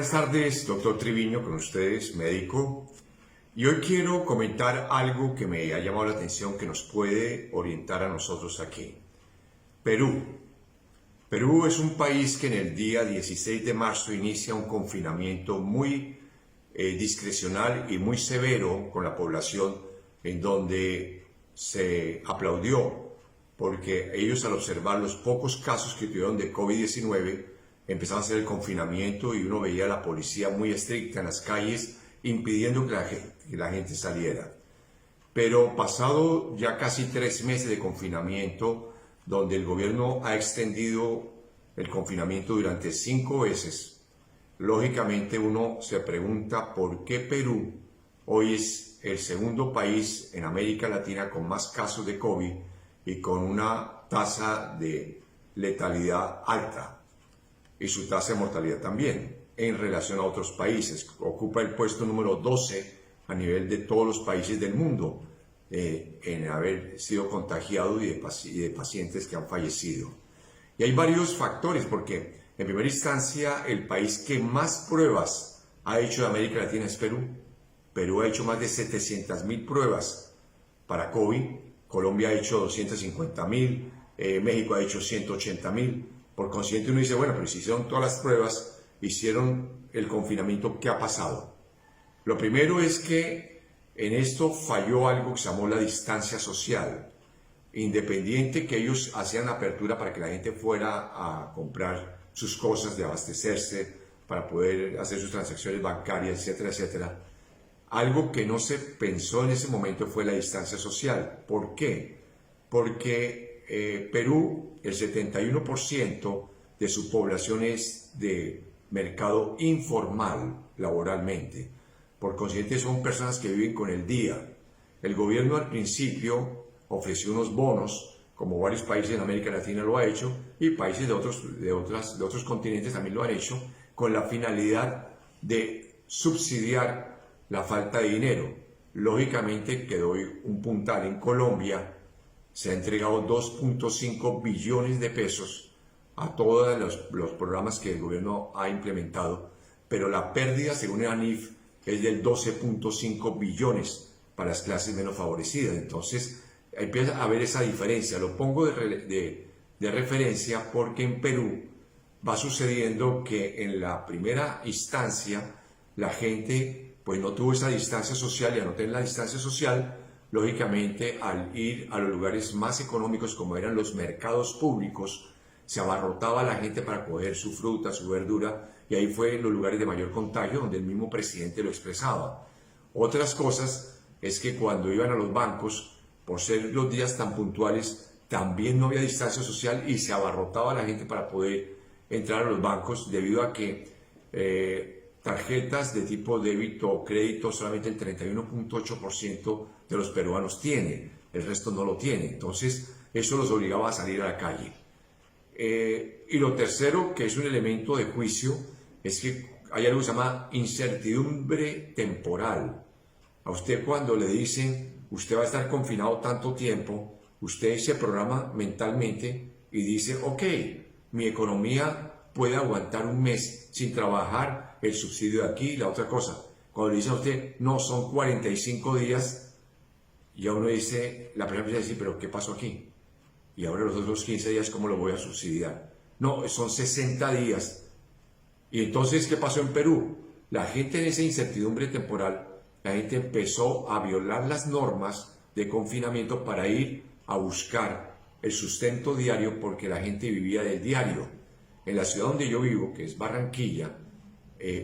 Buenas tardes, doctor Triviño, con ustedes, médico. Y hoy quiero comentar algo que me ha llamado la atención, que nos puede orientar a nosotros aquí. Perú. Perú es un país que en el día 16 de marzo inicia un confinamiento muy discrecional y muy severo con la población, en donde se aplaudió porque ellos, al observar los pocos casos que tuvieron de COVID-19, empezaron a hacer el confinamiento y uno veía a la policía muy estricta en las calles impidiendo que la gente saliera. Pero pasado ya casi 3 meses de confinamiento, donde el gobierno ha extendido el confinamiento durante 5 veces, lógicamente uno se pregunta por qué Perú hoy es el segundo país en América Latina con más casos de COVID y con una tasa de letalidad alta, y su tasa de mortalidad también, en relación a otros países. Ocupa el puesto número 12 a nivel de todos los países del mundo en haber sido contagiado y de pacientes que han fallecido. Y hay varios factores, porque en primera instancia el país que más pruebas ha hecho de América Latina es Perú. Perú ha hecho más de 700.000 pruebas para COVID, Colombia ha hecho 250.000, México ha hecho 180.000. Por consiguiente uno dice, bueno, pero si hicieron todas las pruebas, hicieron el confinamiento, ¿qué ha pasado? Lo primero es que en esto falló algo que se llamó la distancia social. Independiente que ellos hacían apertura para que la gente fuera a comprar sus cosas, de abastecerse, para poder hacer sus transacciones bancarias, etcétera, etcétera. Algo que no se pensó en ese momento fue la distancia social. ¿Por qué? Porque Perú, el 71% de su población es de mercado informal laboralmente. Por consiguiente, son personas que viven con el día. El gobierno al principio ofreció unos bonos, como varios países en América Latina lo ha hecho, y países de otros continentes también lo han hecho, con la finalidad de subsidiar la falta de dinero. Lógicamente, que doy un puntal, en Colombia se ha entregado 2.5 billones de pesos a todos los programas que el gobierno ha implementado, pero la pérdida, según el ANIF, es del 12.5 billones para las clases menos favorecidas. Entonces, empieza a haber esa diferencia. Lo pongo de referencia porque en Perú va sucediendo que en la primera instancia la gente pues no tuvo esa distancia social, y al no tener la distancia social, lógicamente al ir a los lugares más económicos como eran los mercados públicos, se abarrotaba la gente para coger su fruta, su verdura, y ahí fue en los lugares de mayor contagio donde el mismo presidente lo expresaba. Otras cosas es que cuando iban a los bancos, por ser los días tan puntuales, también no había distancia social y se abarrotaba la gente para poder entrar a los bancos, debido a que tarjetas de tipo débito o crédito solamente el 31.8% de los peruanos tiene, el resto no lo tiene. Entonces eso los obligaba a salir a la calle. Y lo tercero, que es un elemento de juicio, es que hay algo que se llama incertidumbre temporal. A usted, cuando le dicen usted va a estar confinado tanto tiempo, usted se programa mentalmente y dice, ok, mi economía puede aguantar un mes sin trabajar, el subsidio de aquí y la otra cosa. Cuando le dicen a usted, no, son 45 días, ya uno dice, la persona empieza a decir, pero ¿qué pasó aquí? Y ahora los otros 15 días, ¿cómo lo voy a subsidiar? No, son 60 días. Y entonces, ¿qué pasó en Perú? La gente, en esa incertidumbre temporal, la gente empezó a violar las normas de confinamiento para ir a buscar el sustento diario, porque la gente vivía del diario. En la ciudad donde yo vivo, que es Barranquilla,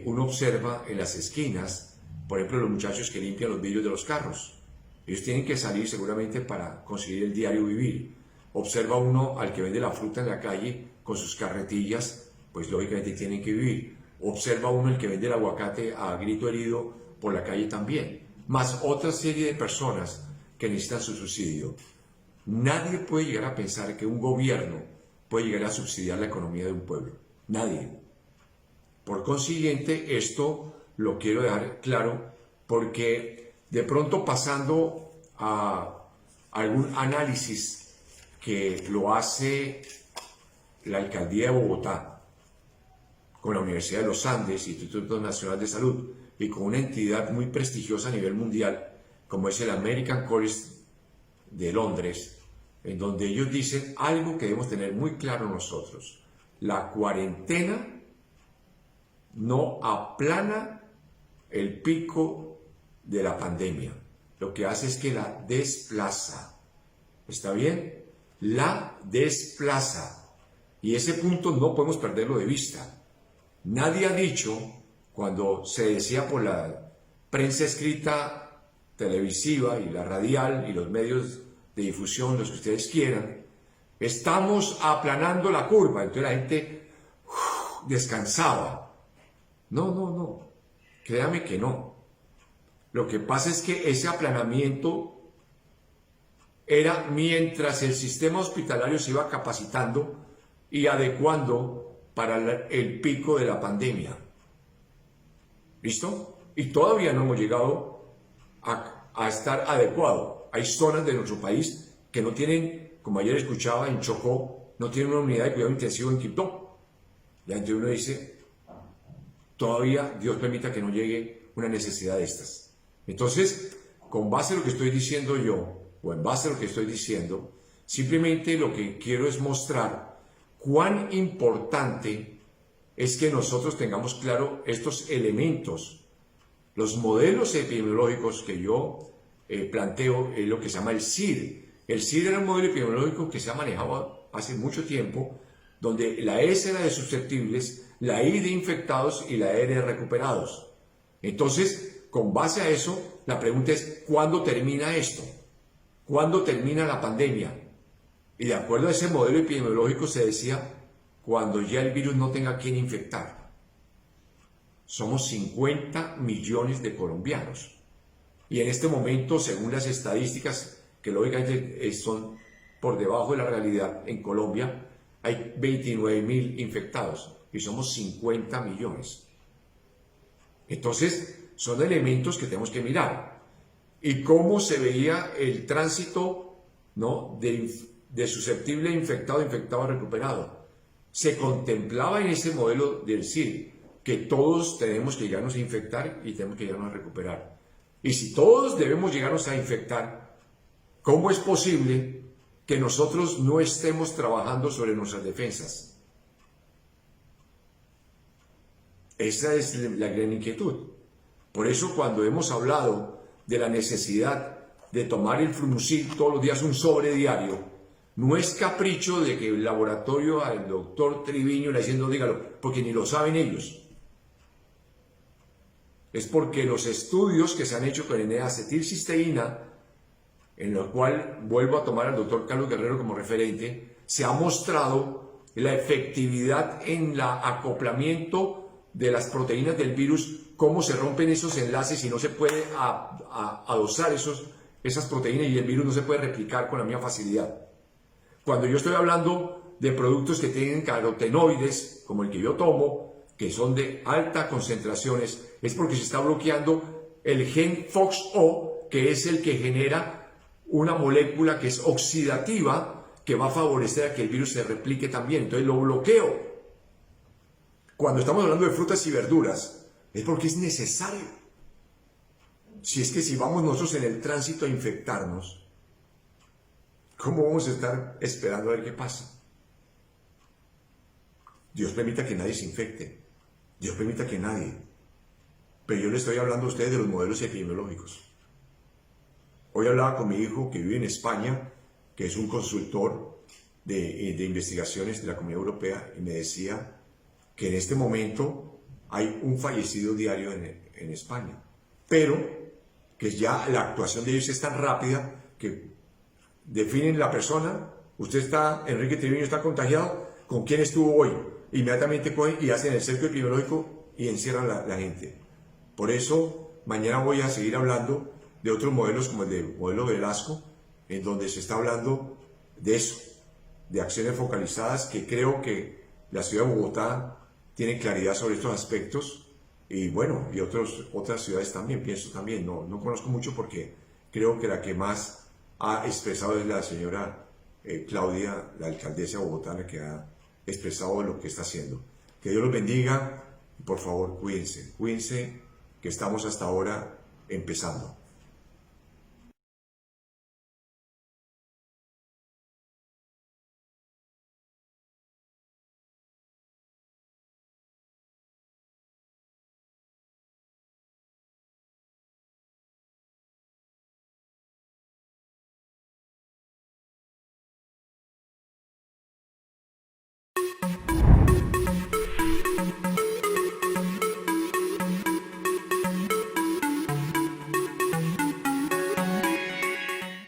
uno observa en las esquinas, por ejemplo, los muchachos que limpian los vidrios de los carros. Ellos tienen que salir seguramente para conseguir el diario vivir. Observa uno al que vende la fruta en la calle con sus carretillas, pues lógicamente tienen que vivir. Observa uno el que vende el aguacate a grito herido por la calle también. Más otra serie de personas que necesitan su subsidio. Nadie puede llegar a pensar que un gobierno puede llegar a subsidiar la economía de un pueblo. Nadie. Por consiguiente, esto lo quiero dejar claro, porque de pronto, pasando a algún análisis que lo hace la alcaldía de Bogotá, con la Universidad de los Andes, Instituto Nacional de Salud, y con una entidad muy prestigiosa a nivel mundial, como es el American College de Londres, en donde ellos dicen algo que debemos tener muy claro nosotros: la cuarentena no aplana el pico de la pandemia, lo que hace es que la desplaza. ¿Está bien? La desplaza. Y ese punto no podemos perderlo de vista. Nadie ha dicho, cuando se decía por la prensa escrita, televisiva y la radial y los medios de difusión, los que ustedes quieran, estamos aplanando la curva, entonces la gente descansaba. No, créame que no. Lo que pasa es que ese aplanamiento era mientras el sistema hospitalario se iba capacitando y adecuando para el pico de la pandemia. ¿Listo? Y todavía no hemos llegado a estar adecuado. Hay zonas de nuestro país que no tienen, como ayer escuchaba en Chocó, no tienen una unidad de cuidado intensivo en Quibdó. Ya entonces uno dice, todavía Dios permita que no llegue una necesidad de estas. Entonces, con base a lo que estoy diciendo yo, o en base a lo que estoy diciendo, simplemente lo que quiero es mostrar cuán importante es que nosotros tengamos claro estos elementos. Los modelos epidemiológicos que yo planteo es lo que se llama el CID. El CID era un modelo epidemiológico que se ha manejado hace mucho tiempo, donde la S era de susceptibles, la I de infectados y la R de recuperados. Entonces, con base a eso, la pregunta es, ¿cuándo termina esto? ¿Cuándo termina la pandemia? Y de acuerdo a ese modelo epidemiológico se decía, cuando ya el virus no tenga quien infectar. Somos 50 millones de colombianos. Y en este momento, según las estadísticas, que lógicamente son por debajo de la realidad, en Colombia hay 29.000 infectados y somos 50 millones. Entonces, son elementos que tenemos que mirar. Y cómo se veía el tránsito, ¿no?, de susceptible a infectado, infectado a recuperado. Se contemplaba en ese modelo del CID que todos tenemos que llegarnos a infectar y tenemos que llegarnos a recuperar. Y si todos debemos llegarnos a infectar, ¿cómo es posible que nosotros no estemos trabajando sobre nuestras defensas? Esa es la gran inquietud. Por eso, cuando hemos hablado de la necesidad de tomar el Flumucil todos los días, un sobre diario, no es capricho de que el laboratorio al doctor Triviño le diciendo dígalo, porque ni lo saben ellos. Es porque los estudios que se han hecho con N-acetilcisteína, en lo cual vuelvo a tomar al doctor Carlos Guerrero como referente, se ha mostrado la efectividad en el acoplamiento de las proteínas del virus, cómo se rompen esos enlaces y no se puede adosar esas proteínas y el virus no se puede replicar con la misma facilidad. Cuando yo estoy hablando de productos que tienen carotenoides, como el que yo tomo, que son de altas concentraciones, es porque se está bloqueando el gen FOXO, que es el que genera una molécula que es oxidativa, que va a favorecer a que el virus se replique también. Entonces lo bloqueo. Cuando estamos hablando de frutas y verduras, es porque es necesario. Si es que si vamos nosotros en el tránsito a infectarnos, ¿cómo vamos a estar esperando a ver qué pasa? Dios permita que nadie se infecte. Dios permita que nadie. Pero yo le estoy hablando a ustedes de los modelos epidemiológicos. Hoy hablaba con mi hijo que vive en España, que es un consultor de investigaciones de la Comunidad Europea, y me decía que en este momento hay un fallecido diario en España, pero que ya la actuación de ellos es tan rápida que definen la persona. Usted está, Enrique Triviño está contagiado, ¿con quién estuvo hoy? Inmediatamente cogen y hacen el cerco epidemiológico y encierran la gente. Por eso mañana voy a seguir hablando de otros modelos como el de modelo Velasco, en donde se está hablando de eso, de acciones focalizadas, que creo que la ciudad de Bogotá tiene claridad sobre estos aspectos, y bueno, y otras ciudades también, pienso también, no conozco mucho porque creo que la que más ha expresado es la señora Claudia, la alcaldesa bogotana, que ha expresado lo que está haciendo. Que Dios los bendiga y por favor cuídense, que estamos hasta ahora empezando.